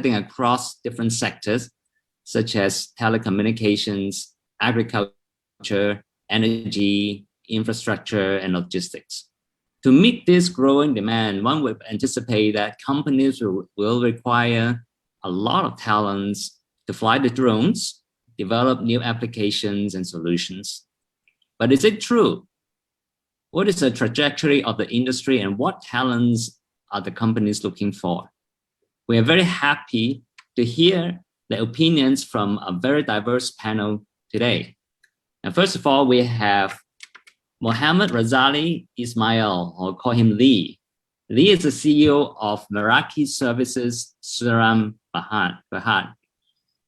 cutting across different sectors, such as telecommunications, agriculture, energy, infrastructure, and logistics. To meet this growing demand, one would anticipate that companies will require a lot of talents to fly the drones, develop new applications and solutions. But is it true? What is the trajectory of the industry and what talents are the companies looking for? We are very happy to hear the opinions from a very diverse panel today. Now, first of all, we have Mohammed Razali Ismail, or call him Lee. Lee is the CEO of Meraki Services Suram Bahad.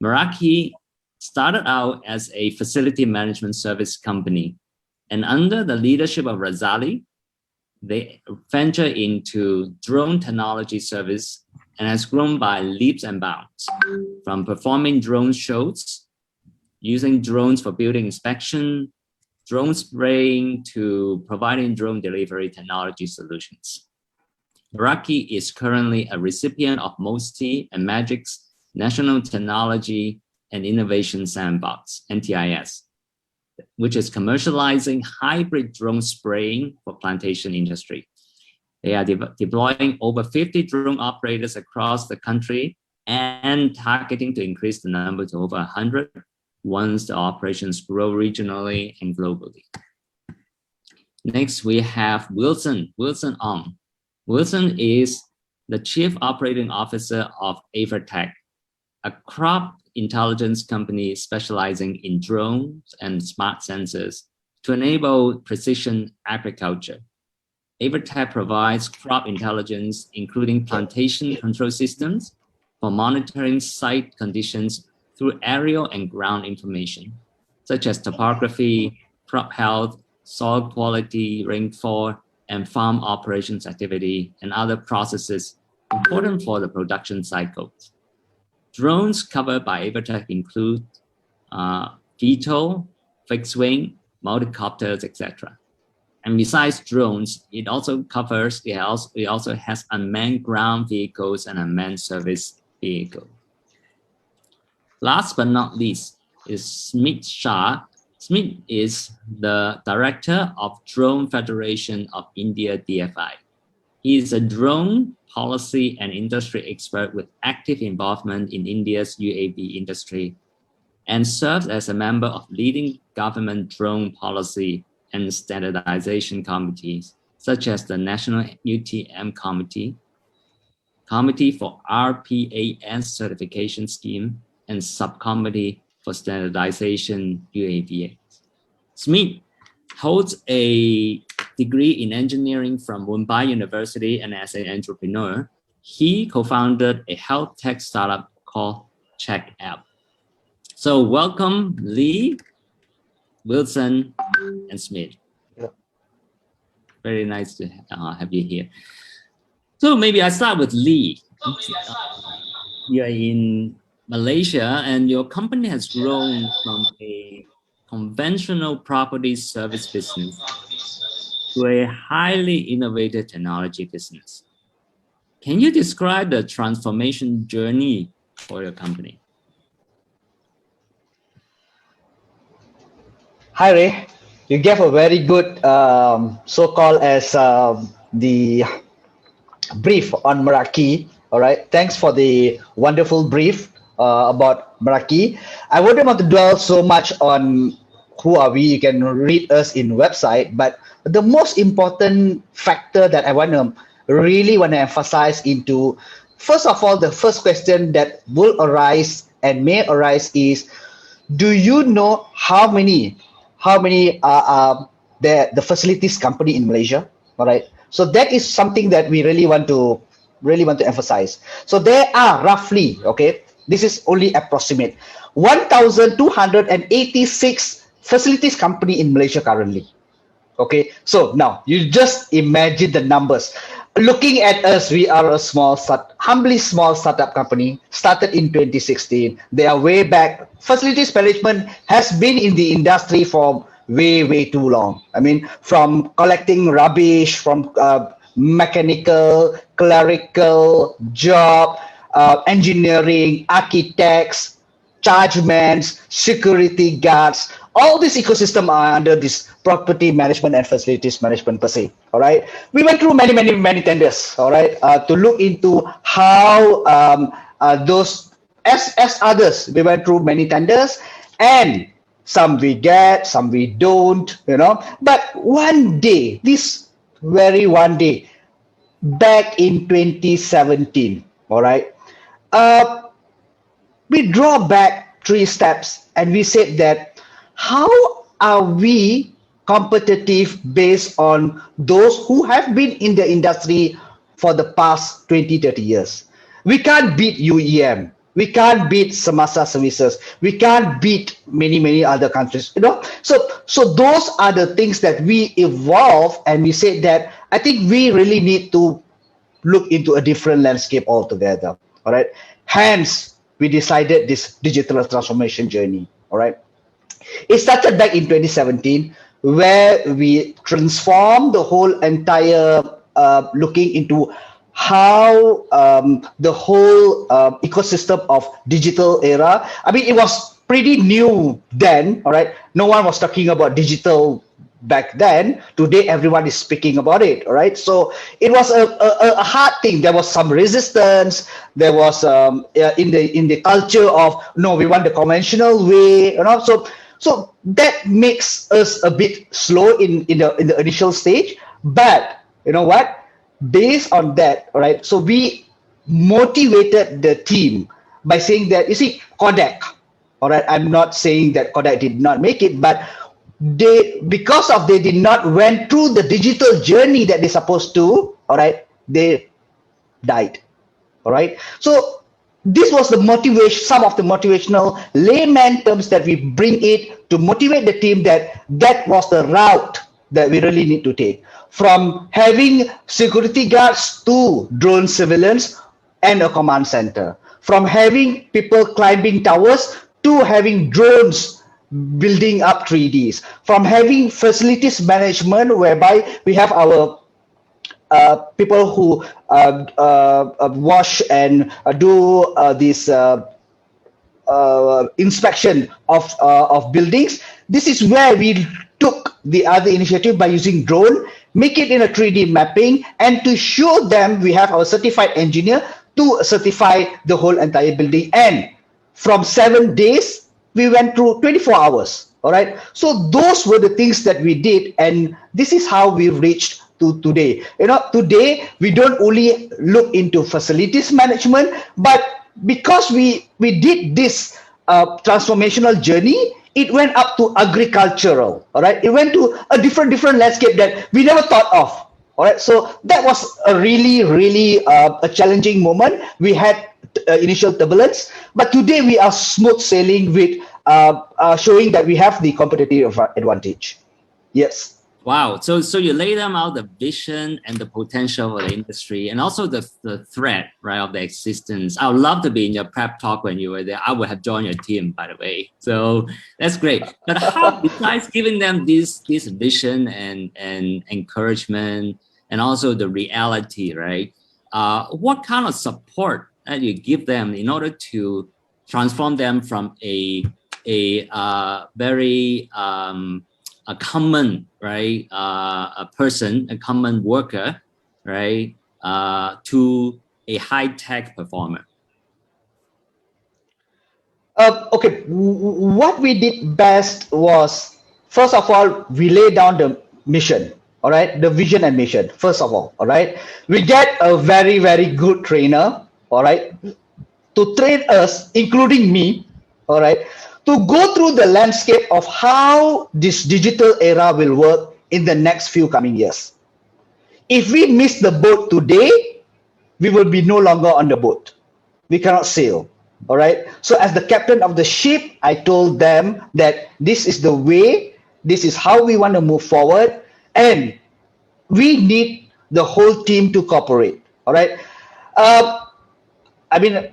Meraki started out as a facility management service company, and under the leadership of Razali, they venture into drone technology service and has grown by leaps and bounds, from performing drone shows, using drones for building inspection, drone spraying, to providing drone delivery technology solutions. Meraki is currently a recipient of MOSTI and Magic's National Technology and Innovation Sandbox, NTIS, which is commercializing hybrid drone spraying for plantation industry. They are deploying over 50 drone operators across the country and targeting to increase the number to over 100 once the operations grow regionally and globally. Next, we have Wilson Ong. Wilson is the Chief Operating Officer of AVERTECH, a crop intelligence company specializing in drones and smart sensors to enable precision agriculture. AVERTECH provides crop intelligence, including plantation control systems, for monitoring site conditions through aerial and ground information, such as topography, crop health, soil quality, rainfall, and farm operations activity, and other processes important for the production cycles. Drones covered by AVERTECH include VTOL, fixed wing, multicopters, etc. And besides drones, it also has unmanned ground vehicles and unmanned service vehicles. Last but not least is Smit Shah. Smit is the Director of Drone Federation of India, DFI. He is a drone policy and industry expert with active involvement in India's UAV industry and serves as a member of leading government drone policy and standardization committees, such as the National UTM Committee, Committee for RPAS Certification Scheme, and Subcommittee for Standardization UAV. Smit holds a degree in engineering from Mumbai University, and as an entrepreneur, he co-founded a health tech startup called Check App. So welcome, Lee, Wilson, and Smit. Yeah. Very nice to have you here. So maybe I start with Lee. You're in Malaysia, and your company has grown from a conventional property service business to a highly innovative technology business. Can you describe the transformation journey for your company? Hi, Ray. You gave a very good so-called as the brief on Meraki. All right. Thanks for the wonderful brief about Meraki. I wouldn't want to dwell so much on who are we. You can read us in website, but the most important factor that I really want to emphasize into, first of all, the first question that will arise and may arise is, do you know how many are the facilities company in Malaysia? All right. So that is something that we really want to emphasize. So there are roughly, okay, this is only approximate, 1,286 facilities company in Malaysia currently. Okay, so now you just imagine the numbers. Looking at us, we are a humbly small startup company, started in 2016. They are way back. Facilities management has been in the industry for way too long. I mean, from collecting rubbish, from mechanical, clerical job, engineering, architects, chargemans, security guards. All this ecosystem are under this property management and facilities management per se. All right. We went through many tenders. All right, to look into how those as others. We went through many tenders, and some we get, some we don't. But one day, this very one day, back in 2017. All right. We draw back 3 steps and we said that how are we competitive based on those who have been in the industry for the past 20-30 years. We can't beat UEM, we can't beat Semasa Services, we can't beat many other countries. So those are the things that we evolve, and we said that I think we really need to look into a different landscape altogether. All right, hence we decided this digital transformation journey. All right, it started back in 2017, where we transformed the whole entire looking into how the whole ecosystem of digital era. I mean, it was pretty new then. All right, no one was talking about digital back then. Today everyone is speaking about it. All right, so it was a hard thing. There was some resistance. There was in the culture of, no, we want the conventional way. So that makes us a bit slow in the initial stage. But you know what, based on that, all right, so we motivated the team by saying that, you see, Kodak, all right, I'm not saying that Kodak did not make it, but because they did not went through the digital journey that they're supposed to, all right, they died. All right, so this was the motivation, some of the motivational layman terms that we bring it to motivate the team, that was the route that we really need to take, from having security guards to drone surveillance and a command center, from having people climbing towers to having drones building up 3Ds, from having facilities management whereby we have our people who wash and do this inspection of buildings. This is where we took the other initiative by using drone, make it in a 3D mapping, and to show them we have our certified engineer to certify the whole entire building. And from 7 days, we went through 24 hours. All right. So those were the things that we did, and this is how we reached to today. Today we don't only look into facilities management, but because we did this transformational journey, it went up to agricultural. All right, it went to a different landscape that we never thought of. All right, so that was a really a challenging moment. We had initial turbulence, but today we are smooth sailing with showing that we have the competitive advantage. Yes. Wow. So you lay them out the vision and the potential of the industry, and also the threat, right, of the existence. I would love to be in your prep talk when you were there. I would have joined your team, by the way. So that's great. But how, besides giving them this vision and encouragement, and also the reality, right? What kind of support that you give them in order to transform them from a very a common, right, a person, a common worker, right, to a high-tech performer? Okay, what we did best was, first of all, we lay down the mission, all right, the vision and mission, first of all right. We get a very good trainer, all right, to train us, including me, all right, to go through the landscape of how this digital era will work in the next few coming years. If we miss the boat today, we will be no longer on the boat. We cannot sail. All right. So as the captain of the ship, I told them that this is the way, this is how we want to move forward, and we need the whole team to cooperate. All right. I mean,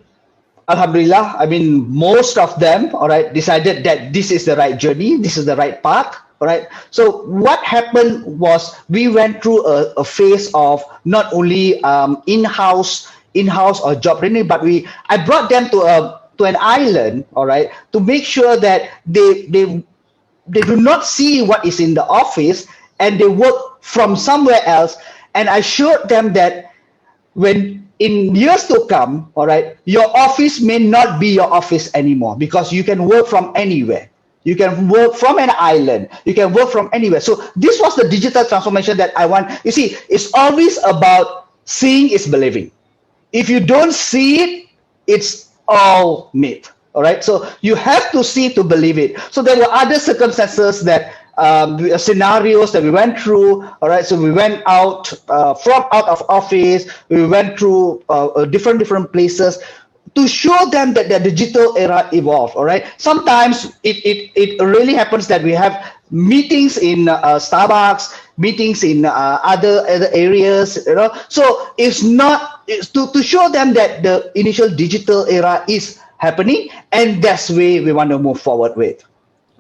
Alhamdulillah, I mean, most of them, all right, decided that this is the right journey, this is the right path, all right. So what happened was we went through a phase of not only in-house in-house or job training, but I brought them to an island, all right, to make sure that they do not see what is in the office, and they work from somewhere else. And I showed them that when in years to come, all right, your office may not be your office anymore, because you can work from anywhere. You can work from an island. You can work from anywhere. So this was the digital transformation that I want. You see, it's always about seeing is believing. If you don't see it, it's all myth. All right. So you have to see to believe it. So there were other circumstances that scenarios that we went through. All right. So we went out from out of office. We went through different places to show them that the digital era evolved. All right. Sometimes it really happens that we have meetings in Starbucks, meetings in other areas. So it's to show them that the initial digital era is happening, and that's where we want to move forward with.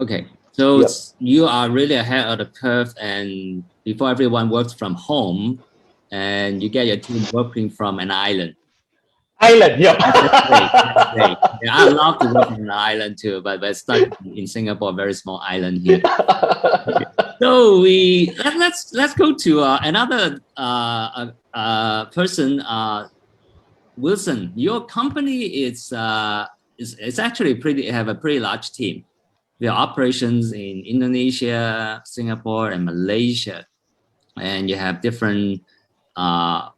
Okay. So you are really ahead of the curve, and before everyone works from home, and you get your team working from an island. Island, yeah. That's great. That's great. Yeah, I love to work on an island too, but stuck in Singapore, a very small island here. Okay. So let's go to another person, Wilson. Your company is actually have a pretty large team. We have operations in Indonesia, Singapore, and Malaysia, and you have different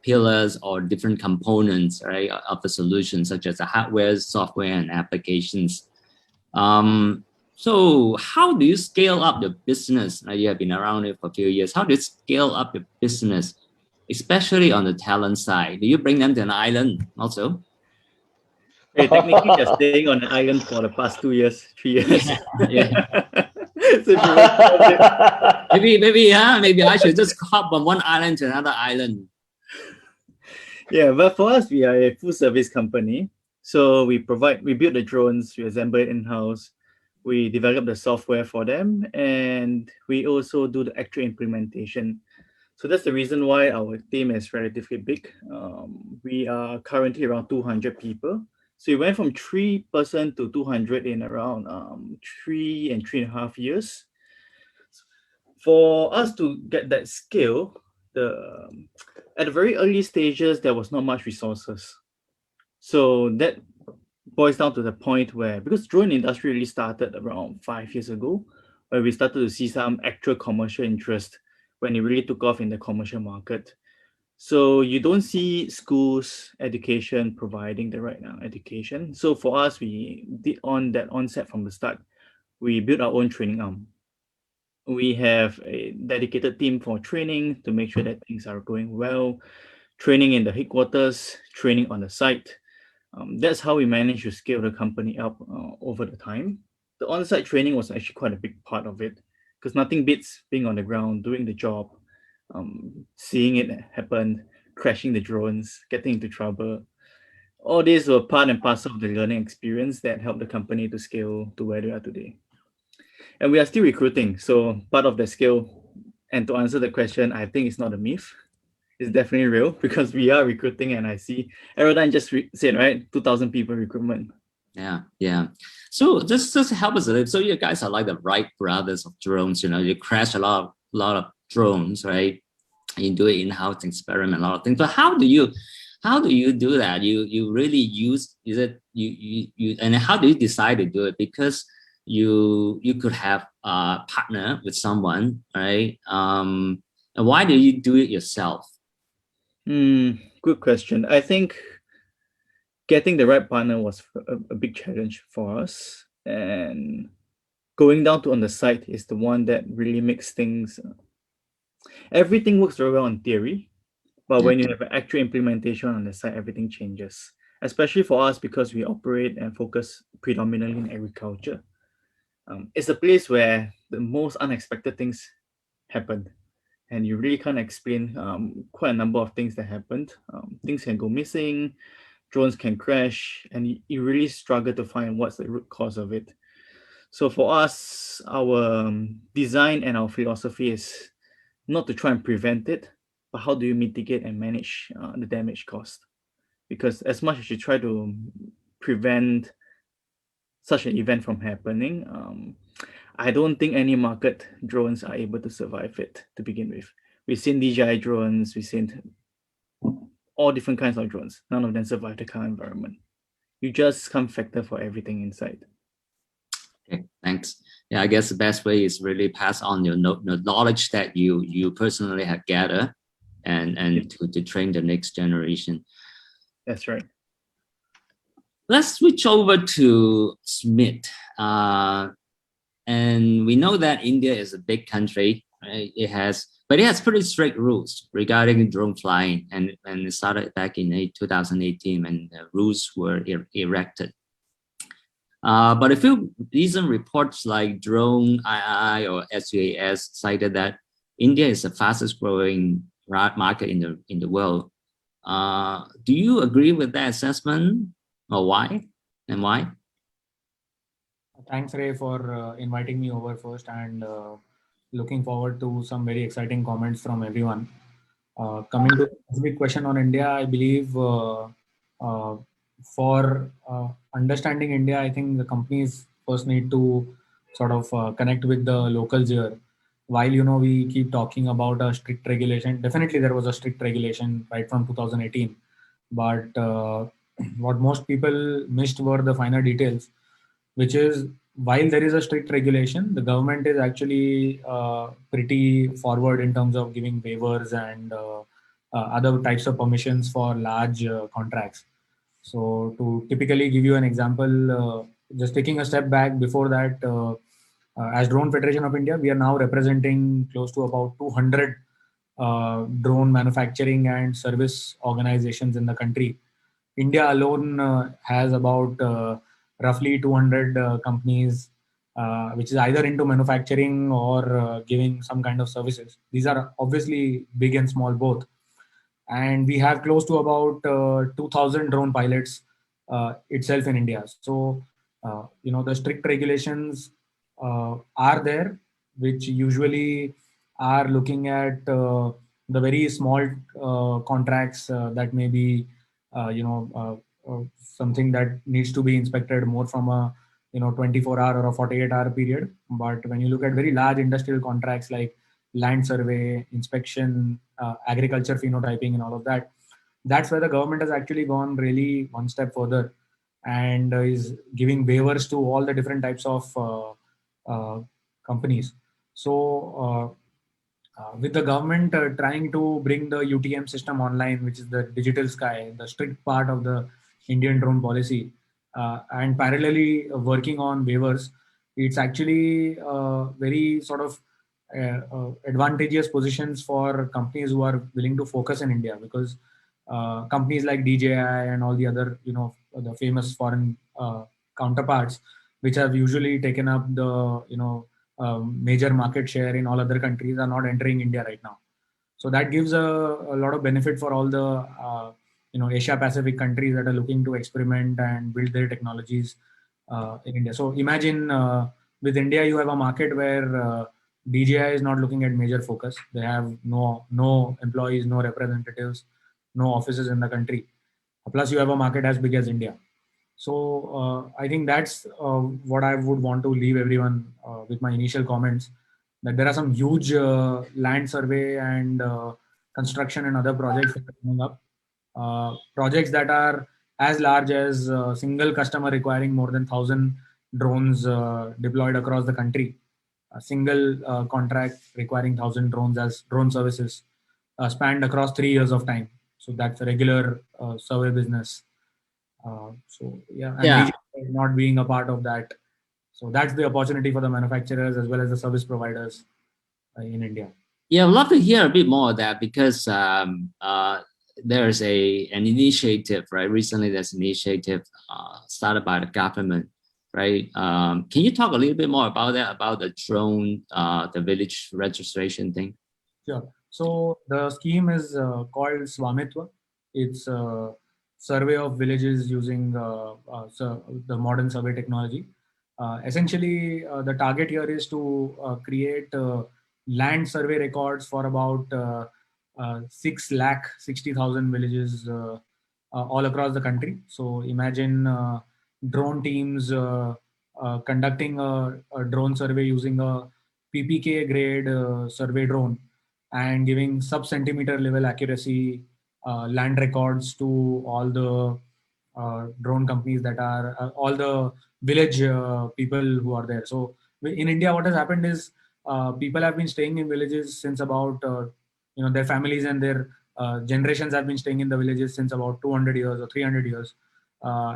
pillars or different components, right, of the solution, such as the hardware, software, and applications. So how do you scale up your business? You have been around it for a few years. How do you scale up your business, especially on the talent side? Do you bring them to an island also? Hey, technically, they're staying on an island for the past 2 years, 3 years. Yeah. So maybe I should just hop from one island to another island. Yeah, but for us, we are a full service company. So we build the drones, we assemble it in-house, we develop the software for them, and we also do the actual implementation. So that's the reason why our team is relatively big. We are currently around 200 people. So we went from 3% to 200 in around 3.5 years. For us to get that scale, at the very early stages, there was not much resources. So that boils down to the point where, because drone industry really started around 5 years ago, where we started to see some actual commercial interest when it really took off in the commercial market. So you don't see schools, education providing the right education. So for us, we did on that onset from the start, we built our own training arm. We have a dedicated team for training to make sure that things are going well, training in the headquarters, training on the site. That's how we managed to scale the company up over the time. The on-site training was actually quite a big part of it, because nothing beats being on the ground, doing the job, seeing it happen, crashing the drones, getting into trouble. All these were part and parcel of the learning experience that helped the company to scale to where they are today. And we are still recruiting. So part of the scale, and to answer the question, I think it's not a myth. It's definitely real, because we are recruiting, and I see Aerodyne just said, right, 2,000 people recruitment. Yeah. So just help us a little. So you guys are like the Wright brothers of drones. You crash a lot of drones, right? You do it in-house, experiment a lot of things. But how do you do that? You really use, is it you and how do you decide to do it? Because you could have a partner with someone, right? And why do you do it yourself? Good question. I think getting the right partner was a big challenge for us, and going down to on the site is the one that really makes things. Everything works very well in theory, but when you have an actual implementation on the site, everything changes. Especially for us, because we operate and focus predominantly in agriculture. It's a place where the most unexpected things happen, and you really can't explain quite a number of things that happened. Things can go missing, drones can crash, and you really struggle to find what's the root cause of it. So for us, our design and our philosophy is not to try and prevent it, but how do you mitigate and manage the damage caused? because as much as you try to prevent such an event from happening, I don't think any market drones are able to survive it to begin with. We've seen DJI drones, we've seen all different kinds of drones. None of them survive the current environment. You just can't factor for everything inside. Okay, thanks. Yeah, I guess the best way is really pass on your knowledge that you personally have gathered, and to train the next generation. That's right. Let's switch over to Smith. And we know that India is a big country, right? It has pretty strict rules regarding drone flying, and it started back in 2018 when the rules were erected. But a few recent reports like Drone II or SUAS cited that India is the fastest growing market in the world. Do you agree with that assessment, or why? And why? Thanks, Ray, for inviting me over first, and looking forward to some very exciting comments from everyone. Coming to the specific question on India, I believe for understanding India, I think the companies first need to sort of connect with the locals here. While we keep talking about a strict regulation, definitely there was a strict regulation right from 2018, but what most people missed were the finer details, which is while there is a strict regulation, the government is actually pretty forward in terms of giving waivers and other types of permissions for large contracts. So to typically give you an example, just taking a step back before that, as Drone Federation of India, we are now representing close to about 200 drone manufacturing and service organizations in the country. India alone has about roughly 200 companies, which is either into manufacturing or giving some kind of services. These are obviously big and small both. And we have close to about 2,000 drone pilots itself in India. So, the strict regulations are there, which usually are looking at the very small contracts that may be, something that needs to be inspected more from a 24-hour or a 48-hour period. But when you look at very large industrial contracts like land survey, inspection, agriculture phenotyping, and all of that, that's where the government has actually gone really one step further and is giving waivers to all the different types of companies. So with the government trying to bring the UTM system online, which is the digital sky, the strict part of the Indian drone policy, and parallelly working on waivers, it's actually very sort of advantageous positions for companies who are willing to focus in India, because companies like DJI and all the other, the famous foreign counterparts, which have usually taken up the, major market share in all other countries, are not entering India right now. So that gives a lot of benefit for all the, Asia Pacific countries that are looking to experiment and build their technologies in India. So imagine with India, you have a market where DJI is not looking at major focus. They have no employees, no representatives, no offices in the country. Plus, you have a market as big as India. So I think that's what I would want to leave everyone with my initial comments, that there are some huge land survey and construction and other projects that are coming up. Projects that are as large as a single customer requiring more than 1,000 drones deployed across the country. A single contract requiring 1,000 drones as drone services spanned across 3 years of time. So that's a regular survey business. So yeah, and DJI not being a part of that. So that's the opportunity for the manufacturers as well as the service providers in India. Yeah, I'd love to hear a bit more of that, because there's an initiative, right? Recently, there's an initiative started by the government, right? Can you talk a little bit more about that, about the drone, the village registration thing? Sure. So the scheme is called Swamitwa. It's a survey of villages using the modern survey technology. Essentially, the target here is to create land survey records for about 6,60,000 villages all across the country. So imagine drone teams conducting a drone survey using a PPK grade survey drone and giving sub-centimeter level accuracy land records to all the drone companies that are all the village people who are there. So in India, what has happened is people have been staying in villages since about their families and their generations have been staying in the villages since about 200 years or 300 years.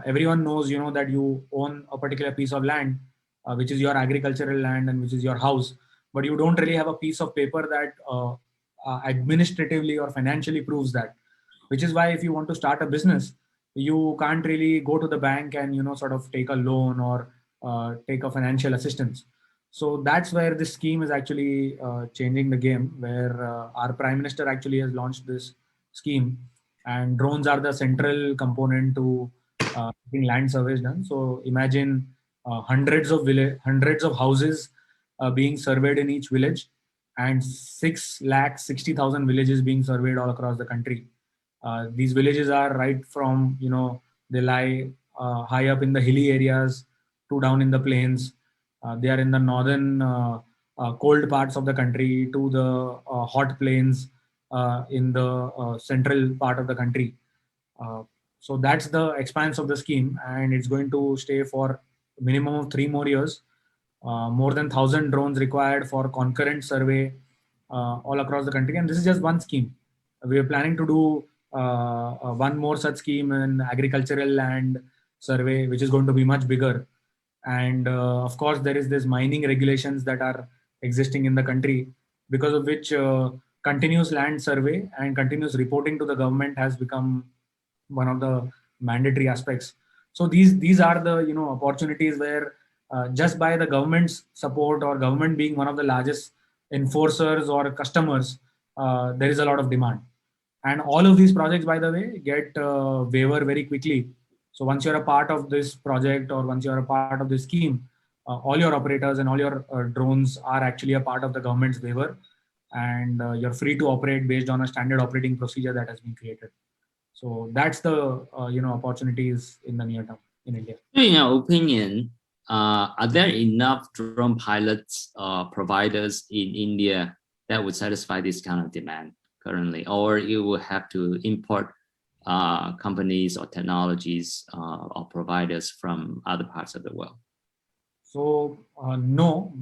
Everyone knows, that you own a particular piece of land, which is your agricultural land and which is your house, but you don't really have a piece of paper that administratively or financially proves that. Which is why if you want to start a business, you can't really go to the bank and sort of take a loan or take a financial assistance. So that's where this scheme is actually changing the game, where our prime minister actually has launched this scheme, and drones are the central component to getting land surveys done. So imagine hundreds of houses being surveyed in each village, and 6,60,000 villages being surveyed all across the country. These villages are right from, they lie high up in the hilly areas to down in the plains. They are in the northern cold parts of the country to the hot plains in the central part of the country. So that's the expanse of the scheme, and it's going to stay for a minimum of 3 more years. More than 1,000 drones required for concurrent survey all across the country. And this is just one scheme. We are planning to do one more such scheme in agricultural land survey, which is going to be much bigger. And of course, there is this mining regulations that are existing in the country, because of which continuous land survey and continuous reporting to the government has become one of the mandatory aspects. So these are the opportunities where just by the government's support or government being one of the largest enforcers or customers, there is a lot of demand. And all of these projects, by the way, get waiver very quickly. So once you're a part of this project or once you're a part of this scheme, all your operators and all your drones are actually a part of the government's waiver, and you're free to operate based on a standard operating procedure that has been created. So that's the opportunities in the near term in India. In your opinion, are there enough drone pilots providers in India that would satisfy this kind of demand currently, or you will have to import companies or technologies or providers from other parts of the world? So no,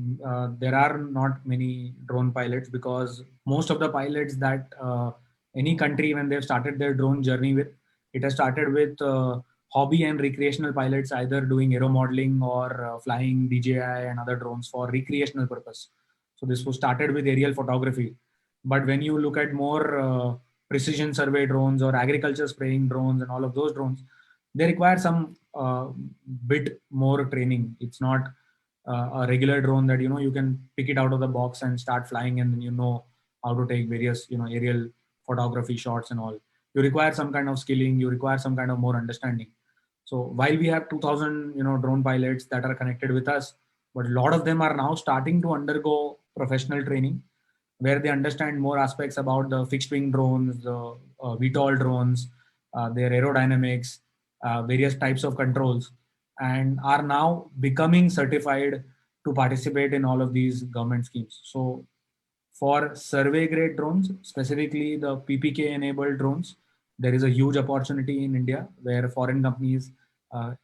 there are not many drone pilots, because most of the pilots that any country, when they've started their drone journey with, it has started with hobby and recreational pilots, either doing aero modeling or flying DJI and other drones for recreational purpose. So this was started with aerial photography. But when you look at more precision survey drones or agriculture spraying drones and all of those drones, they require some bit more training. It's not a regular drone that you can pick it out of the box and start flying, and then how to take various aerial photography shots and all. You require some kind of skilling, you require some kind of more understanding. So while we have 2,000 drone pilots that are connected with us, but a lot of them are now starting to undergo professional training, where they understand more aspects about the fixed wing drones, the VTOL drones, their aerodynamics, various types of controls, and are now becoming certified to participate in all of these government schemes. So for survey grade drones, specifically the PPK enabled drones, there is a huge opportunity in India, where foreign companies,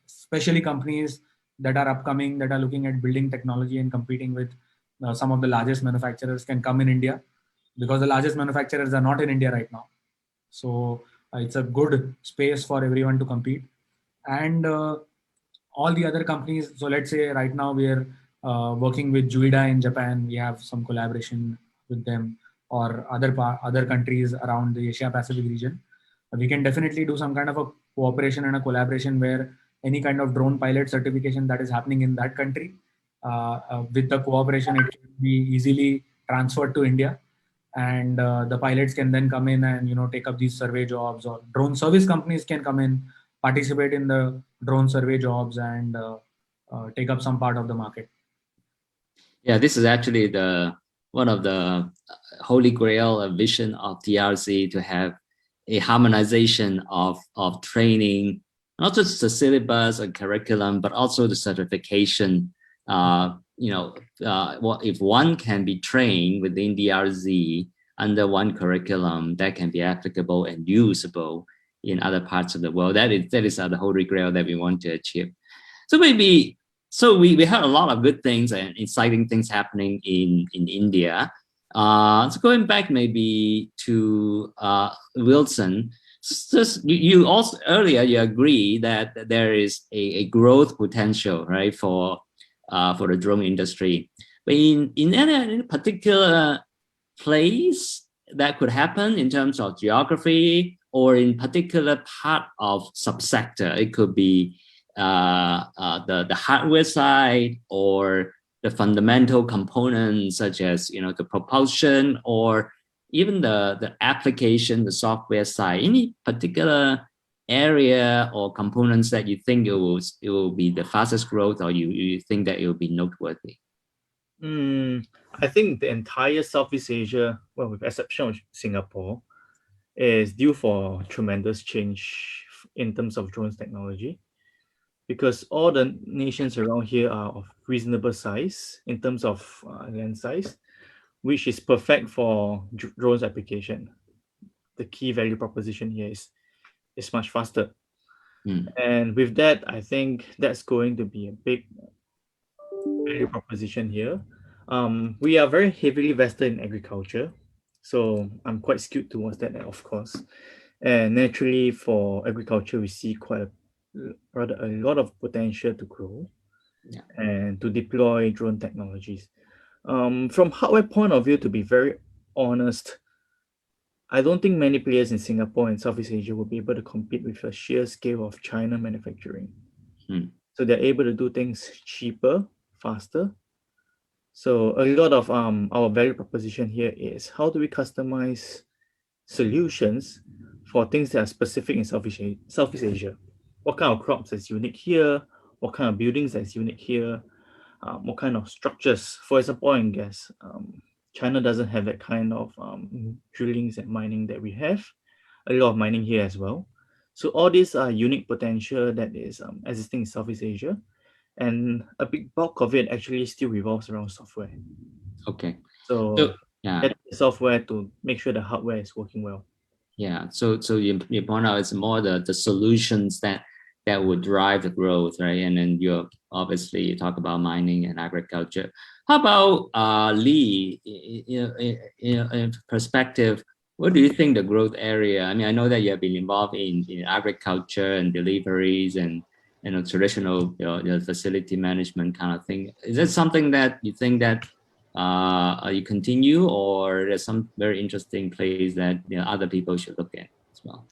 especially companies that are upcoming, that are looking at building technology and competing with some of the largest manufacturers, can come in India, because the largest manufacturers are not in India right now. So it's a good space for everyone to compete. And all the other companies, so let's say right now we are working with Juida in Japan, we have some collaboration with them, or other countries around the Asia Pacific region. We can definitely do some kind of a cooperation and a collaboration, where any kind of drone pilot certification that is happening in that country, with the cooperation, it can be easily transferred to India, and the pilots can then come in and take up these survey jobs, or drone service companies can come in, participate in the drone survey jobs, and take up some part of the market. Yeah, this is actually one of the holy grail vision of DRC, to have a harmonization of training, not just the syllabus and curriculum, but also the certification. If one can be trained within DRZ under one curriculum, that can be applicable and usable in other parts of the world. That is the holy grail that we want to achieve. So we heard a lot of good things and exciting things happening in India. So going back maybe to Wilson, you also earlier you agree that there is a growth potential, right, for the drone industry. But in any particular place that could happen in terms of geography or in particular part of subsector, it could be the hardware side or the fundamental components such as the propulsion or even the application, the software side. Any particular area or components that you think it will be the fastest growth, or you think that it will be noteworthy? I think the entire Southeast Asia, well, with exception of Singapore, is due for tremendous change in terms of drones technology, because all the nations around here are of reasonable size in terms of land size, which is perfect for drones application. The key value proposition here is much faster. And with that, I think that's going to be a big value proposition here. We are very heavily vested in agriculture, so I'm quite skewed towards that, of course. And naturally, for agriculture, we see quite a lot of potential to grow and to deploy drone technologies. From hardware point of view, to be very honest, I don't think many players in Singapore and Southeast Asia will be able to compete with the sheer scale of China manufacturing. So they're able to do things cheaper, faster. So a lot of our value proposition here is how do we customize solutions for things that are specific in Southeast Asia? What kind of crops is unique here? What kind of buildings is unique here? What kind of structures? For example, oil and gas. China doesn't have that kind of drillings and mining that we have. A lot of mining here as well. So all these are unique potential that is existing in Southeast Asia. And a big bulk of it actually still revolves around software. Okay. So get the software to make sure the hardware is working well. Yeah. So you point out it's more the solutions that would drive the growth, right? And then you talk about mining and agriculture. How about Lee? In perspective, what do you think the growth area? I mean, I know that you have been involved in agriculture and deliveries and traditional facility management kind of thing. Is that something that you think that you continue, or there's some very interesting place that other people should look at as well?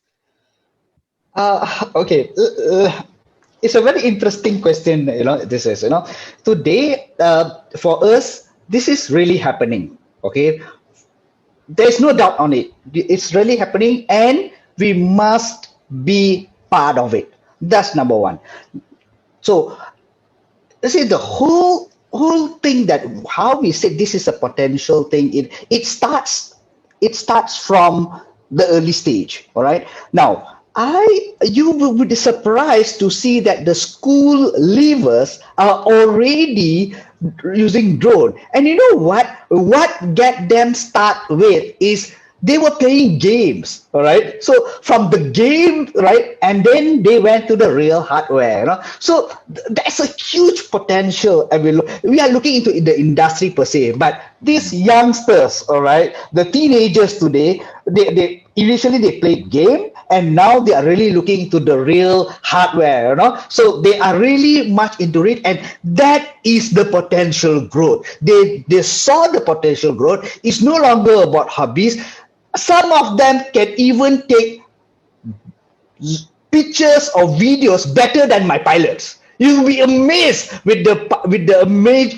Okay. It's a very interesting question. This is, today, for us, this is really happening. Okay. There's no doubt on it. It's really happening, and we must be part of it. That's number one. So, let's say the whole thing, that how we say this is a potential thing, it starts from the early stage. All right. Now, you will be surprised to see that the school leavers are already using drone. And you know what get them start with is they were playing games. All right. So from the game, right, and then they went to the real hardware. So there's a huge potential, and we are looking into the industry per se. But these youngsters, all right, the teenagers today, they initially they played game, and now they are really looking into the real hardware. So they are really much into it, and that is the potential growth. They saw the potential growth. It's no longer about hobbies. Some of them can even take pictures or videos better than my pilots. You'll be amazed with the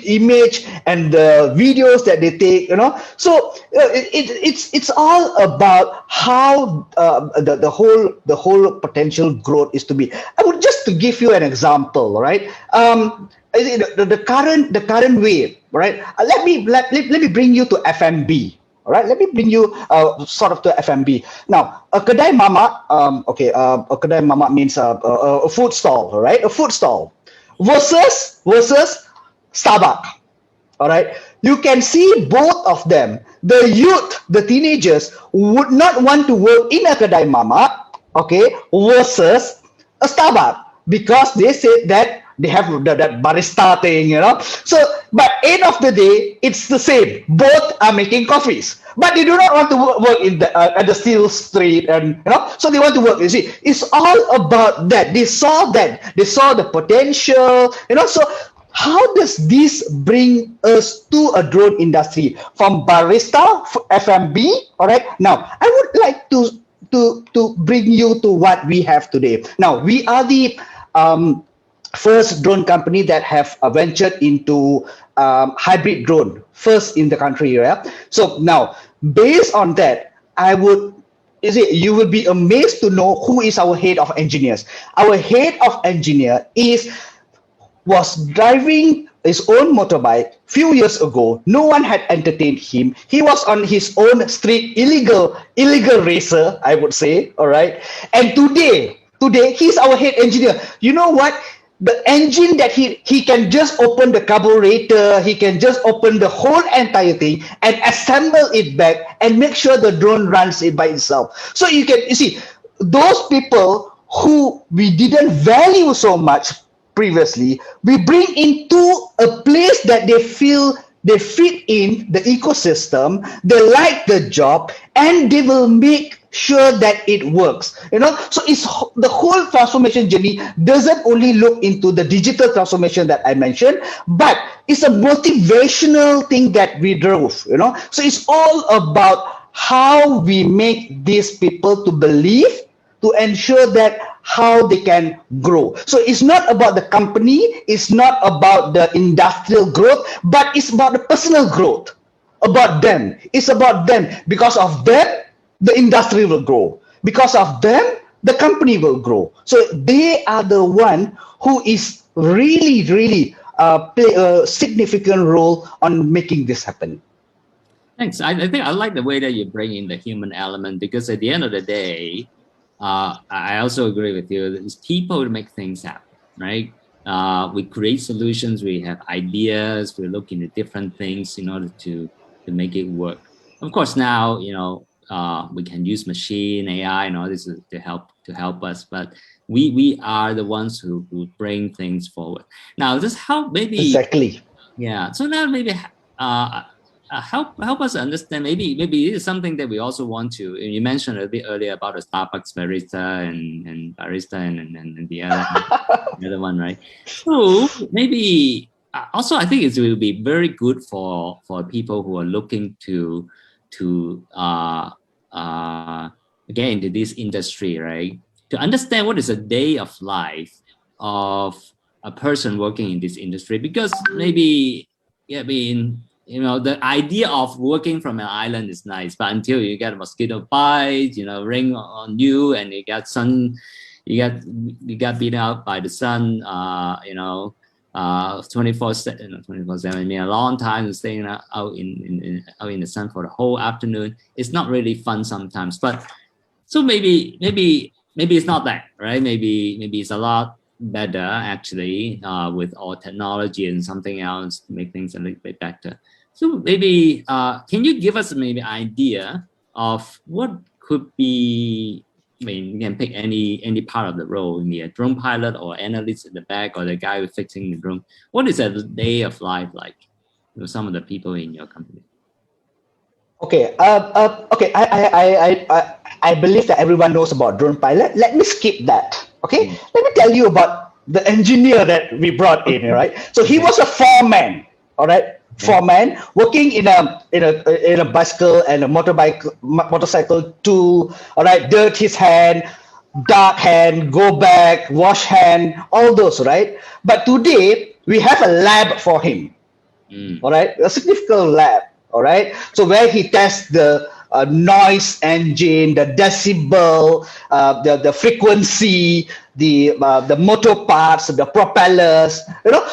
image and the videos that they take. So it's all about how the whole potential growth is to be. I would just to give you an example, right? The current wave, right? Let me bring you to FMB. All right, let me bring you sort of to FMB. Now, a kedai mama, a kedai mama means a food stall, all right? A food stall versus Starbucks, all right? You can see both of them. The youth, the teenagers would not want to work in a kedai mama, okay, versus a Starbucks because they said that they have that barista thing, So, but end of the day, it's the same. Both are making coffees, but they do not want to work in the at the steel street, and so they want to work. You see, it's all about that. They saw the potential, So, how does this bring us to a drone industry from barista, FMB? All right. Now, I would like to bring you to what we have today. Now, we are the first drone company that have ventured into hybrid drone, first in the country, right? So now, based on that, you will be amazed to know who is our head of engineers. Our head of engineer was driving his own motorbike few years ago. No one had entertained him. He was on his own street, illegal racer, I would say. All right. And today he's our head engineer. You know what? The engine that he can just open the carburetor, he can just open the whole entire thing and assemble it back and make sure the drone runs it by itself. So you see, those people who we didn't value so much previously, we bring into a place that they feel they fit in the ecosystem, they like the job, and they will make sure that it works. So it's the whole transformation journey doesn't only look into the digital transformation that I mentioned, but it's a motivational thing that we drove. So it's all about how we make these people to believe, to ensure that how they can grow. So it's not about the company, it's not about the industrial growth, but it's about the personal growth, about them. It's about them. Because of them, the industry will grow. Because of them, the company will grow. So they are the one who is really play a significant role on making this happen. Thanks. I think I like the way that you bring in the human element, because at the end of the day, I also agree with you. It's people to make things happen, right? We create solutions. We have ideas. We look into different things in order to make it work. Of course, now we can use machine, AI, and all this to help us. But we are the ones who bring things forward. Now, just how maybe exactly. Yeah. So now maybe help us understand. Maybe this is something that we also want to. You mentioned a bit earlier about the Starbucks barista and barista and the other one, right? So maybe also I think it will be very good for people who are looking to get into this industry, right? To understand what is a day of life of a person working in this industry, because maybe the idea of working from an island is nice, but until you get a mosquito bite, rain on you, and you got sun, you got beaten out by the sun, 24/7. I mean, a long time staying out in the sun for the whole afternoon. It's not really fun sometimes. But so maybe it's not that, right? Maybe it's a lot better actually with all technology and something else to make things a little bit better. So maybe can you give us maybe idea of what could be? I mean, you can pick any part of the role, maybe a drone pilot or analyst in the back or the guy who's fixing the drone. What is a day of life like with some of the people in your company? Okay. Okay. I believe that everyone knows about drone pilot. Let me skip that. Okay. Let me tell you about the engineer that we brought in. Right. So he was a foreman. All right. Foreman working in a bicycle and a motorcycle tool. All right. Dirt his hand, dark hand, go back, wash hand, all those. Right. But today we have a lab for him. All right. A significant lab. All right. So where he tests the noise engine, the decibel, the frequency, the motor parts, the propellers,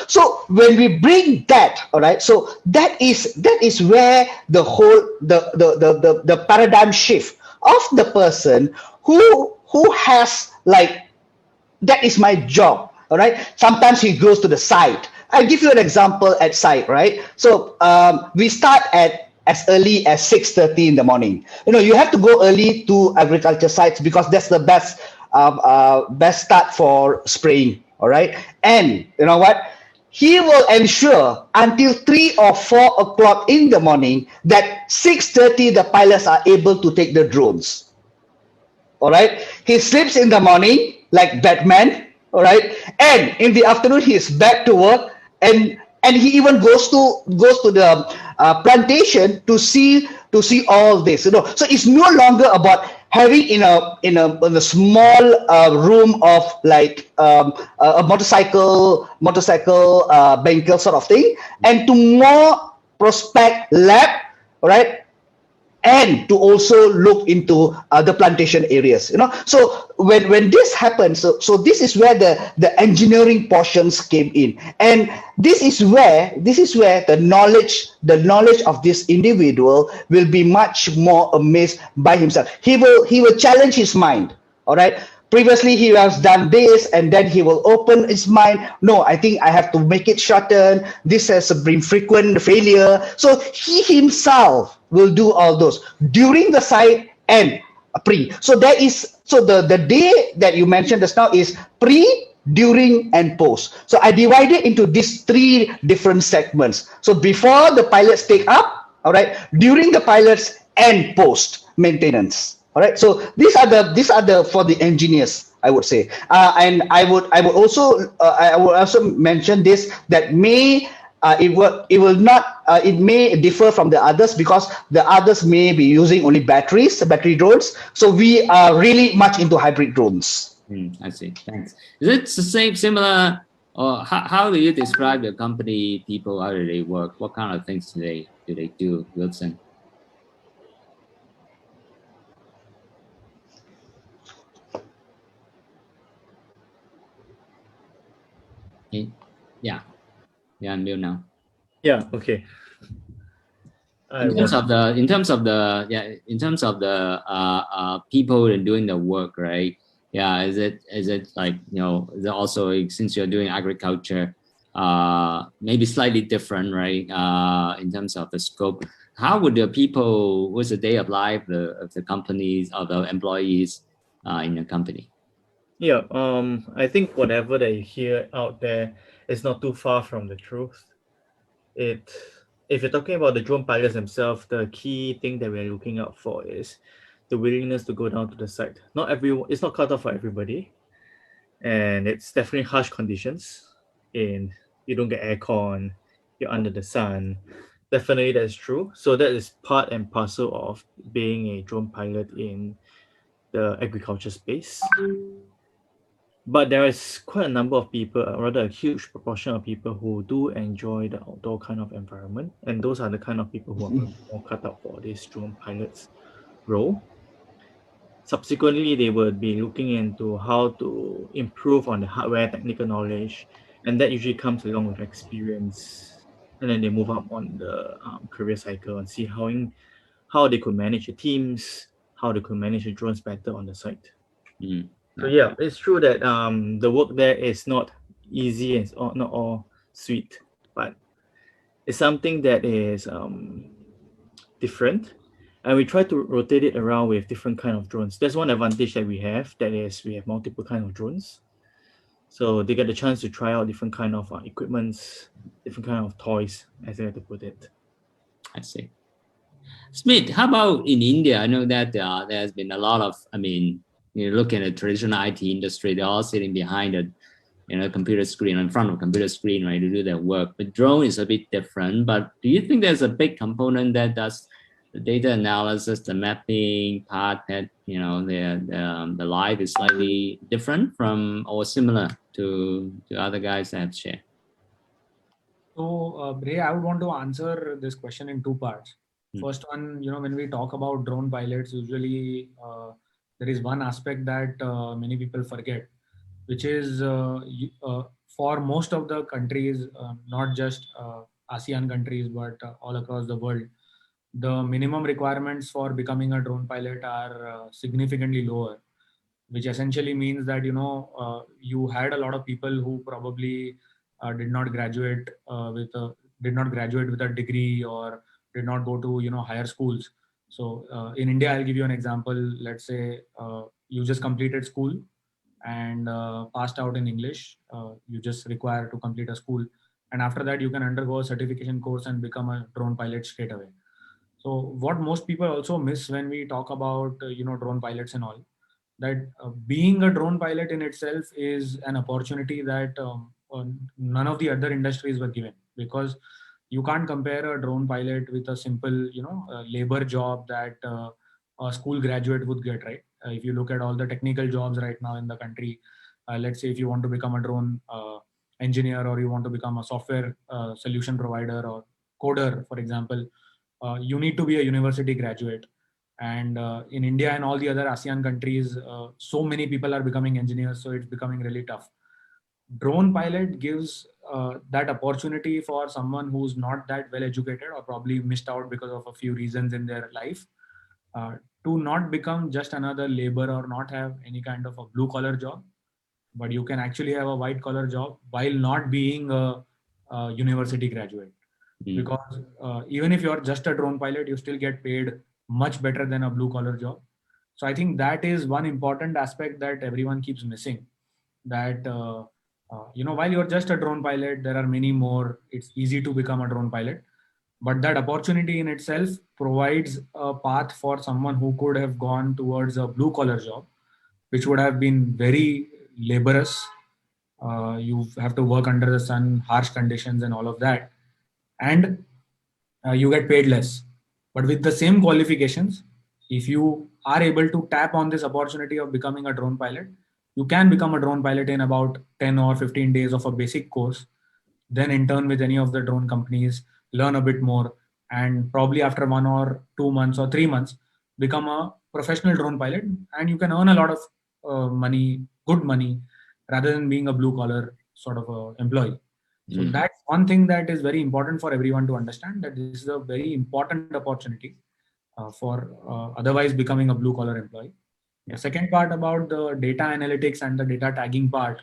So when we bring that, all right, so that is where the whole the paradigm shift of the person who has like, that is my job. All right. Sometimes he goes to the site. I'll give you an example at site, right? So we start at as early as 6:30 in the morning. You have to go early to agriculture sites because that's the best start for spraying. All right. And you know what? He will ensure until 3 or 4 o'clock in the morning that 6:30 the pilots are able to take the drones. All right. He sleeps in the morning like Batman. All right. And in the afternoon, he's back to work, and he even goes to the plantation to see all this. So it's no longer about having in a small room of like a motorcycle banker sort of thing, and to more prospect lab. All right. And to also look into the plantation areas. So when this happens, so this is where the engineering portions came in, and this is where the knowledge of this individual will be much more amazed by himself. He will challenge his mind. All right. Previously, he has done this, and then he will open his mind. No, I think I have to make it shorten. This has been frequent failure. So he himself will do all those during the site and pre. So the day that you mentioned just now is pre, during, and post. So I divided into these 3 different segments. So before the pilots take up, all right, during the pilots, and post maintenance. All right, so these are the for the engineers, I would say, and I would also mention this, that it may differ from the others because the others may be using only battery drones. So we are really much into hybrid drones. I see. Thanks. Is it the similar, or how do you describe the company people? How do they work? What kind of things do they do, Wilson? Yeah, I'm new now. Yeah. Okay. In terms of the people doing the work, right? Yeah, is it like, is it also, since you're doing agriculture, maybe slightly different, right? In terms of the scope, how would the people? What's the day of life of the companies, of the employees in your company? Yeah. I think whatever that you hear out there is not too far from the truth. If you're talking about the drone pilots themselves, the key thing that we're looking out for is the willingness to go down to the site. It's not cut off for everybody, and it's definitely harsh conditions. You don't get aircon, you're under the sun. Definitely, that's true. So that is part and parcel of being a drone pilot in the agriculture space. But there is quite a number of people, rather a huge proportion of people, who do enjoy the outdoor kind of environment. And those are the kind of people who are more cut out for this drone pilot's role. Subsequently, they will be looking into how to improve on the hardware technical knowledge. And that usually comes along with experience. And then they move up on the career cycle and see how they could manage the teams, how they could manage the drones better on the site. So yeah, it's true that the work there is not easy and not all sweet, but it's something that is different, and we try to rotate it around with different kind of drones. That's one advantage that we have. That is, we have multiple kind of drones, so they get the chance to try out different kind of equipments, different kind of toys, as I like to put it. I see. Smith, how about in India? I know that there has been a lot of, look at the traditional IT industry, they're all sitting behind a computer screen, in front of a computer screen, right, to do their work. But drone is a bit different. But do you think there's a big component that does the data analysis, the mapping part, that the life is slightly different from or similar to other guys that have shared? So, Ray, I would want to answer this question in 2 parts. First one, when we talk about drone pilots, usually there is one aspect that many people forget, which is for most of the countries, not just ASEAN countries, but all across the world, the minimum requirements for becoming a drone pilot are significantly lower, which essentially means that you had a lot of people who probably did not graduate with a degree, or did not go to higher schools. So in India, I'll give you an example. Let's say you just completed school and passed out in English. You just require to complete a school, and after that you can undergo a certification course and become a drone pilot straight away. So what most people also miss when we talk about drone pilots and all, that being a drone pilot in itself is an opportunity that none of the other industries were given, because you can't compare a drone pilot with a simple labor job that a school graduate would get, right? If you look at all the technical jobs right now in the country, let's say if you want to become a drone engineer, or you want to become a software solution provider or coder, for example, you need to be a university graduate. And in India and all the other ASEAN countries, so many people are becoming engineers, so it's becoming really tough. Drone pilot gives that opportunity for someone who's not that well educated, or probably missed out because of a few reasons in their life, uh, to not become just another labor or not have any kind of a blue collar job, but you can actually have a white collar job while not being a university graduate. Because even if you're just a drone pilot, you still get paid much better than a blue collar job. So I think that is one important aspect that everyone keeps missing, that while you're just a drone pilot, there are many more. It's easy to become a drone pilot, but that opportunity in itself provides a path for someone who could have gone towards a blue collar job, which would have been very laborious. You have to work under the sun, harsh conditions and all of that, and you get paid less. But with the same qualifications, if you are able to tap on this opportunity of becoming a drone pilot, you can become a drone pilot in about 10 or 15 days of a basic course, then intern with any of the drone companies, learn a bit more, and probably after 1 or 2 months or 3 months, become a professional drone pilot, and you can earn a lot of money, good money, rather than being a blue collar sort of employee. So that's one thing that is very important for everyone to understand, that this is a very important opportunity for otherwise becoming a blue collar employee. The second part about the data analytics and the data tagging part,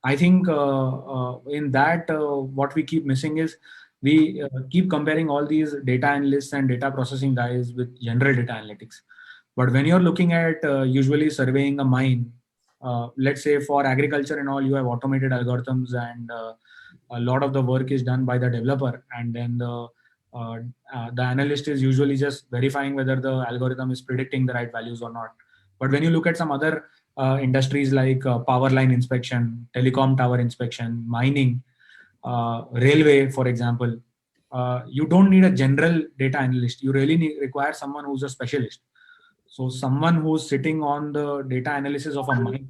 I think in that what we keep missing is we keep comparing all these data analysts and data processing guys with general data analytics. But when you're looking at usually surveying a mine, let's say for agriculture and all, you have automated algorithms, and a lot of the work is done by the developer, and then the analyst is usually just verifying whether the algorithm is predicting the right values or not. But when you look at some other industries like power line inspection, telecom tower inspection, mining, railway, for example, you don't need a general data analyst. You really require someone who's a specialist. So someone who's sitting on the data analysis of a mine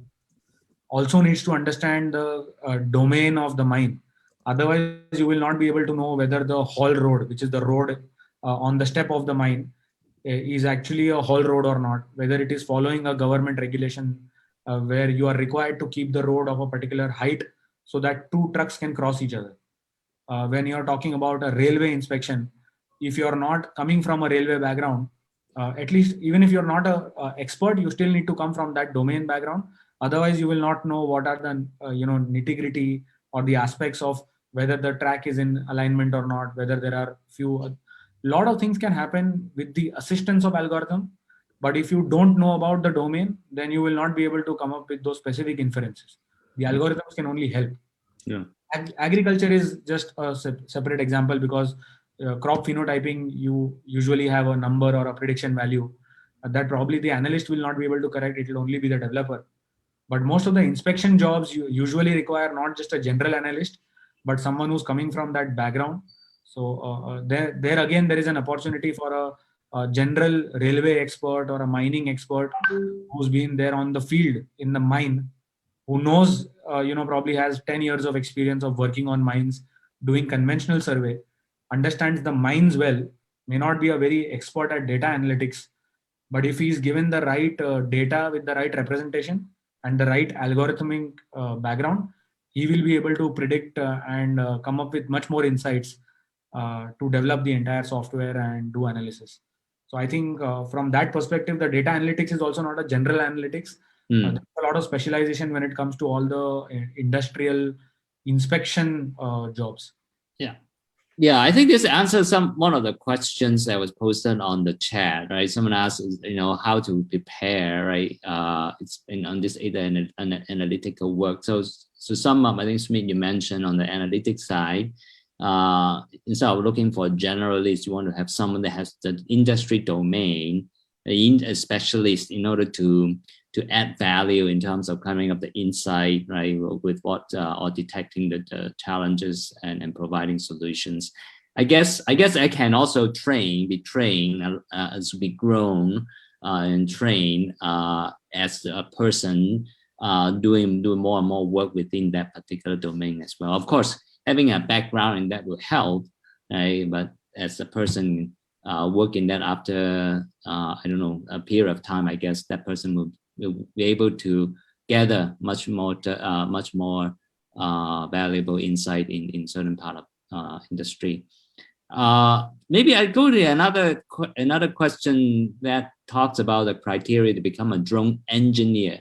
also needs to understand the domain of the mine. Otherwise, you will not be able to know whether the haul road, which is the road on the step of the mine, is actually a haul road or not, whether it is following a government regulation where you are required to keep the road of a particular height so that two trucks can cross each other. When you're talking about a railway inspection, if you're not coming from a railway background, at least even if you're not a expert, you still need to come from that domain background. Otherwise, you will not know what are the nitty gritty or the aspects of whether the track is in alignment or not, whether there are few lot of things can happen with the assistance of algorithm. But if you don't know about the domain, then you will not be able to come up with those specific inferences. The algorithms can only help. Yeah. Agriculture is just a separate example, because crop phenotyping, you usually have a number or a prediction value that probably the analyst will not be able to correct. It will only be the developer. But most of the inspection jobs you usually require not just a general analyst, but someone who's coming from that background. So there again, there is an opportunity for a general railway expert or a mining expert who's been there on the field in the mine, who knows, probably has 10 years of experience of working on mines, doing conventional survey, understands the mines well, may not be a very expert at data analytics, but if he's given the right data with the right representation and the right algorithmic background, he will be able to predict and come up with much more insights to develop the entire software and do analysis. So I think from that perspective, the data analytics is also not a general analytics. There's a lot of specialization when it comes to all the industrial inspection jobs. Yeah, I think this answers one of the questions that was posted on the chat, right? Someone asked, how to prepare, right? It's on this data analytical work. So some I think, Smith, you mentioned on the analytics side, instead of looking for a generalist, you want to have someone that has the industry domain, a specialist, in order to add value in terms of coming up the insight, right, with what or detecting the challenges and providing solutions. I guess I can also be trained as we grown and trained as a person doing more and more work within that particular domain as well. Of course, having a background in that will help, right? But as a person working that after a period of time, I guess that person will be able to gather much more valuable insight in certain part of industry. Maybe I go to another question that talks about the criteria to become a drone engineer.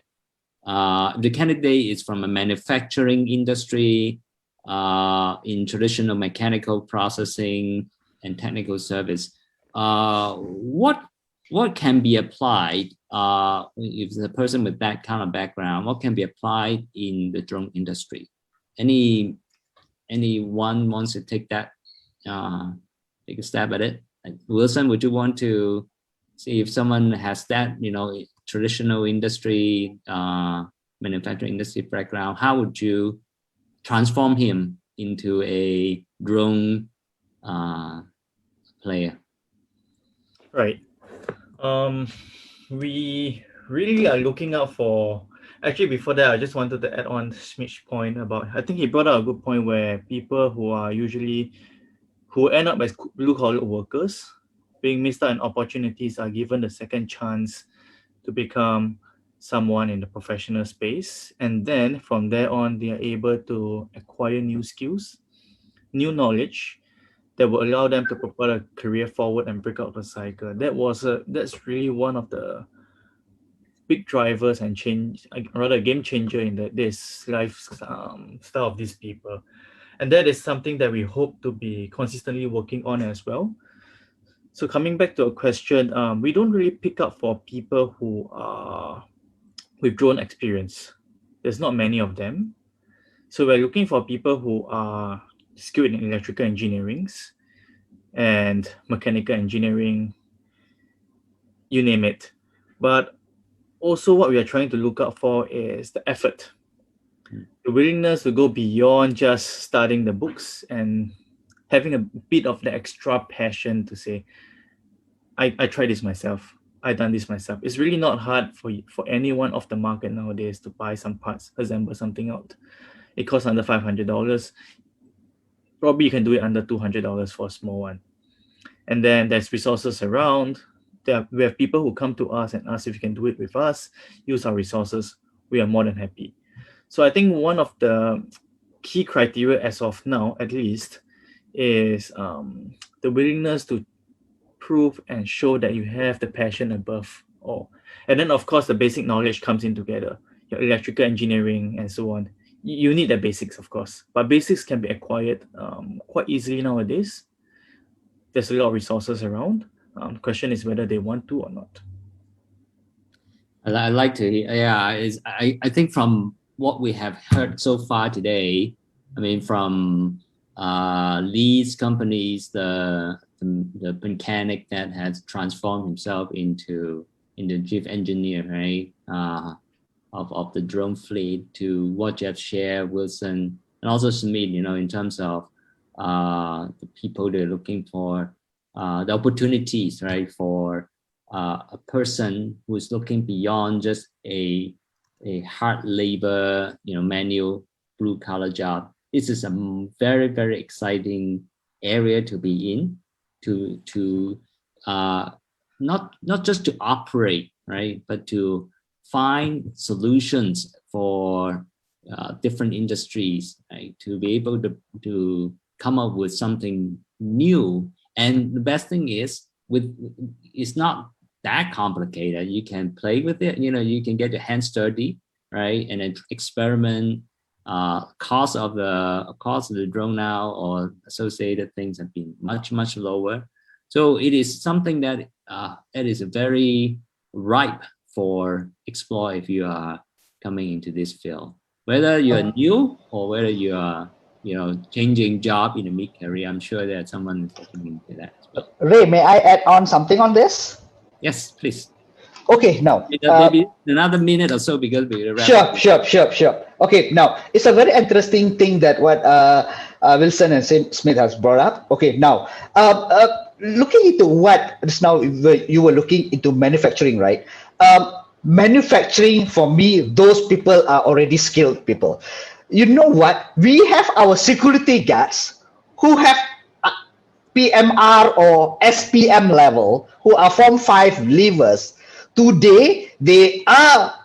The candidate is from a manufacturing industry, in traditional mechanical processing and technical service. What can be applied if the person with that kind of background? What can be applied in the drone industry? Anyone wants to take that? Take a stab at it. Wilson, would you want to see if someone has that, traditional industry, manufacturing industry background? How would you transform him into a drone player? Right. We really are looking out for, actually before that, I just wanted to add on Smith's point about, I think he brought out a good point where people who end up as blue-collar workers being missed out on opportunities are given the second chance to become someone in the professional space. And then from there on, they are able to acquire new skills, new knowledge that will allow them to propel a career forward and break out the cycle. That's really one of the big drivers and game changer in this lifestyle of these people. And that is something that we hope to be consistently working on as well. So coming back to a question, we don't really pick up for people who are with drone experience. There's not many of them. So we're looking for people who are skilled in electrical engineering and mechanical engineering, you name it. But also what we are trying to look out for is the effort, the willingness to go beyond just studying the books and having a bit of the extra passion to say, I tried this myself, I done this myself. It's really not hard for anyone off the market nowadays to buy some parts, assemble something out. It costs under $500. Probably you can do it under $200 for a small one. And then there's resources around. We have people who come to us and ask if you can do it with us, use our resources. We are more than happy. So I think one of the key criteria as of now, at least, is the willingness to prove and show that you have the passion above all. And then, of course, the basic knowledge comes in together, your electrical engineering and so on. You need the basics, of course, but basics can be acquired quite easily nowadays. There's a lot of resources around. The question is whether they want to or not. I like to, I think from what we have heard so far today, I mean, from Lee's companies, the mechanic that has transformed himself into the chief engineer, right, of the drone fleet, to what you have shared, Wilson, and also Smith, in terms of the people they're looking for, the opportunities, right, for a person who is looking beyond just a hard labor, manual blue collar job. This is a very, very exciting area to be in. not just to operate, right, but to find solutions for different industries, right, to be able to come up with something new. And the best thing is, it's not that complicated. You can play with it. You can get your hands dirty, right, and then experiment. Cost of the drone now or associated things have been much lower. So it is something that it is very ripe for explore if you are coming into this field. Whether you're new or whether you are changing job in a mid-career, I'm sure that someone is looking into that as well. Ray, may I add on something on this? Yes, please. Okay, now maybe another minute or so because we sure. Okay, now it's a very interesting thing that what Wilson and Smith has brought up. Okay, now looking into what just now you were looking into manufacturing, right? Manufacturing, for me, those people are already skilled people. You know what? We have our security guards who have PMR or SPM level, who are Form 5 leavers. Today, they are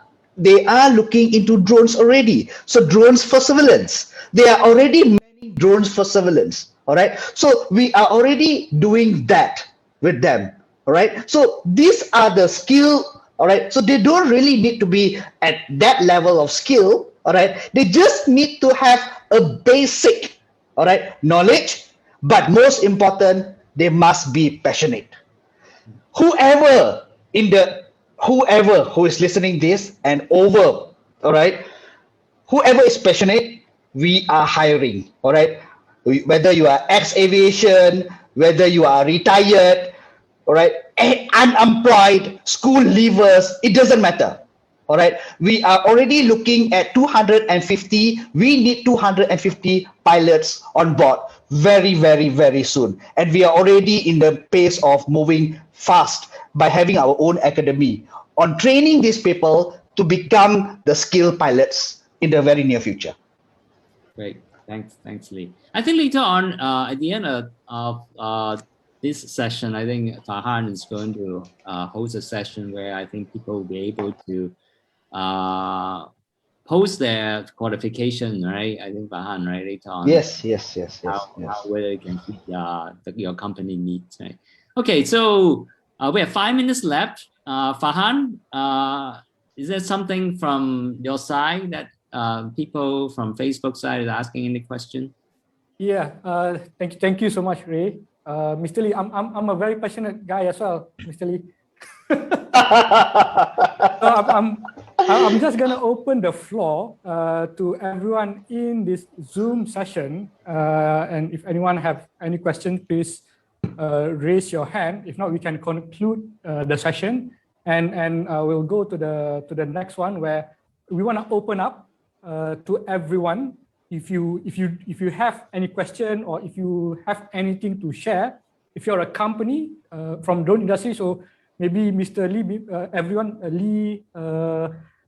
looking into drones already. So drones for surveillance. They are already manning drones for surveillance. All right. So we are already doing that with them. All right. So these are the skill. All right. So they don't really need to be at that level of skill. All right. They just need to have a basic, all right, knowledge. But most important, they must be passionate. Whoever who is listening this and over, all right, whoever is passionate, we are hiring. All right. Whether you are ex-aviation, whether you are retired, all right, unemployed, school leavers, it doesn't matter. All right, we are already looking at 250. We need 250 pilots on board very soon, and we are already in the pace of moving fast by having our own academy on training these people to become the skilled pilots in the very near future. Great, thanks, Lee. I think later on, at the end of this session, I think Farhan is going to host a session where I think people will be able to post their qualification, right? I think Farhan, right, later on. Yes. How whether you can fit your company needs, right? Okay, so we have 5 minutes left. Farhan, is there something from your side that people from Facebook side is asking any question? Yeah, thank you so much, Ray. Mr. Lee, I'm a very passionate guy as well, Mr. Lee. So I'm just gonna open the floor to everyone in this Zoom session, and if anyone have any questions, please raise your hand. If not, we can conclude the session, and we'll go to the next one where we want to open up to everyone. If you have any question or if you have anything to share, if you're a company from drone industry, so maybe Mr. Lee, everyone, Lee,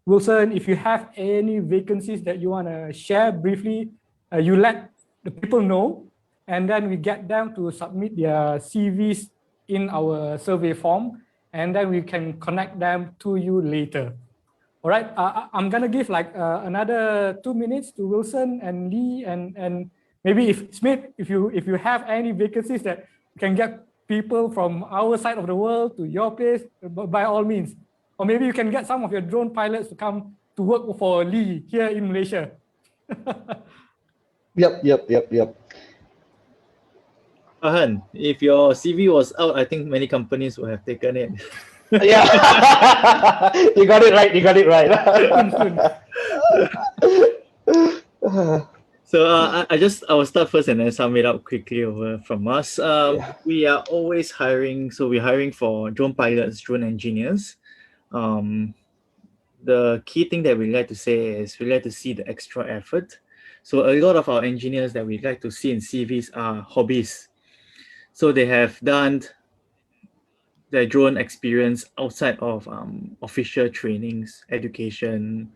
Wilson, if you have any vacancies that you want to share briefly, you let the people know, and then we get them to submit their CVs in our survey form, and then we can connect them to you later. All right, I'm gonna give like another 2 minutes to Wilson and Lee, and maybe if Smith, if you have any vacancies that can get people from our side of the world to your place, by all means. Or maybe you can get some of your drone pilots to come to work for Lee here in Malaysia. Yep. Farhan, if your CV was out, I think many companies would have taken it. Yeah, you got it right. So I will start first and then sum it up quickly over from us. We are always hiring. So we're hiring for drone pilots, drone engineers. The key thing that we like to say is we like to see the extra effort. So a lot of our engineers that we like to see in CVs are hobbies. So they have done their drone experience outside of official trainings, education,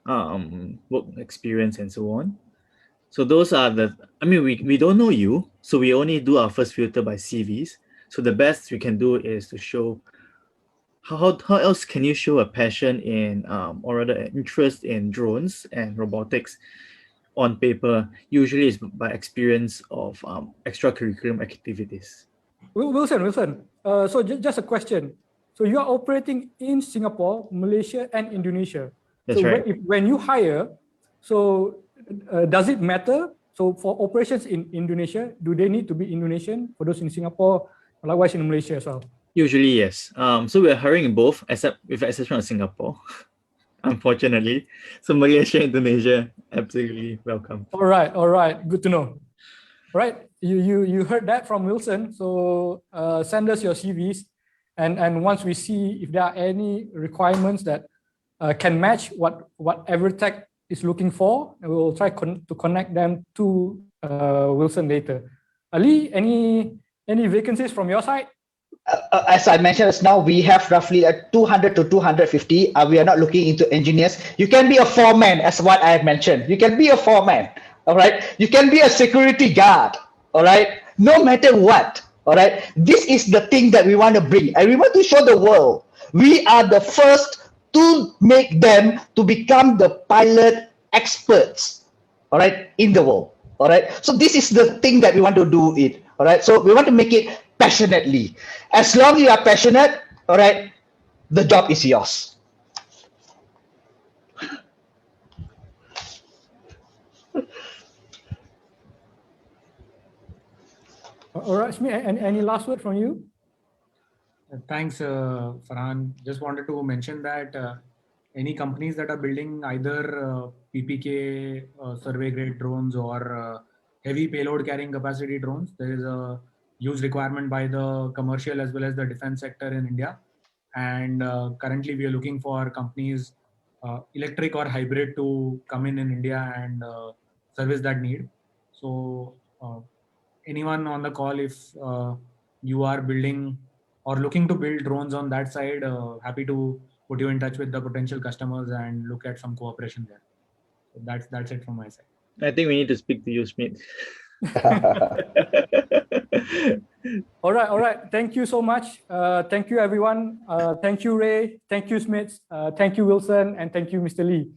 work experience, and so on. So those are we don't know you, so we only do our first filter by CVs. So the best we can do is to show how else can you show a passion in or rather an interest in drones and robotics on paper. Usually is by experience of extracurricular activities. Wilson. So just a question. So you are operating in Singapore, Malaysia, and Indonesia. That's so right. when you hire, so does it matter? So for operations in Indonesia, do they need to be Indonesian for those in Singapore, likewise in Malaysia as well? Usually, yes. So we're hiring in both, except with the exception of Singapore, unfortunately. So Malaysia, Indonesia, absolutely welcome. All right. Good to know. All right. You heard that from Wilson. So send us your CVs, and once we see if there are any requirements that can match what EverTech is looking for, we will try to connect them to Wilson later. Ali, any vacancies from your side? As I mentioned just now, we have roughly 200 to 250. We are not looking into engineers. You can be a foreman, as what I have mentioned. You can be a foreman, all right? You can be a security guard, all right? No matter what, all right? This is the thing that we want to bring. And we want to show the world. We are the first to make them to become the pilot experts, all right, in the world, all right? So this is the thing that we want to do it, all right? So we want to make it passionately. As long as you are passionate, all right, the job is yours. All right, Smith, any last word from you? Thanks, Farhan. Just wanted to mention that any companies that are building either PPK survey grade drones or heavy payload carrying capacity drones, there is a huge requirement by the commercial as well as the defense sector in India. And currently we are looking for companies, electric or hybrid, to come in India and service that need. So anyone on the call, if you are building or looking to build drones on that side, happy to put you in touch with the potential customers and look at some cooperation there. So that's it from my side. I think we need to speak to you, Smith. All right. Thank you so much. Thank you, everyone. Thank you, Ray. Thank you, Smith. Thank you, Wilson. And thank you, Mr. Lee.